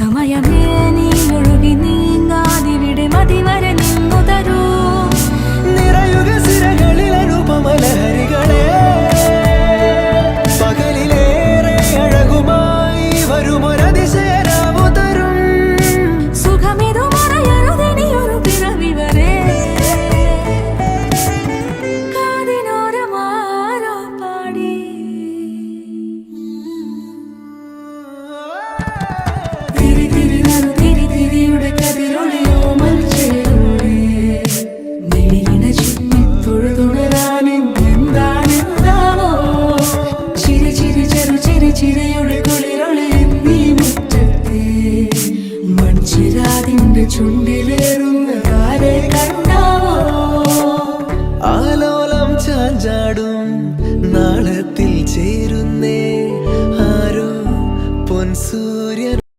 സമയമേ നീ ഒഴുകി നീങ്ങാതിവിടെ മതിവരെ നിന്നു തരൂ. നിറയുക സിരകളിൽ അനുപമലഹരികളെ, പകലിലേറെ അഴകുമായി വരുമൊരതിശയരാവു തരും. സുഖമിതു മറയരുതെനിയൊരു പിറവി വരെ. കാതിനോരമാരോ പാടി തിരി തിരി നറു തിരി തിരിയുടെ കതിരൊളിയോ മൽച്ചേരോടെ വെളിയിണ ചുറ്റി തൊഴുതുണരാനെന്താണെന്താവോ. ചിരി ചിരി ചെറു ചിരി ചിരിയുടെ കുളിരൊളി നീ മുറ്റത്തെ മൺചിരാതിന്റെ ചുണ്ടിലെ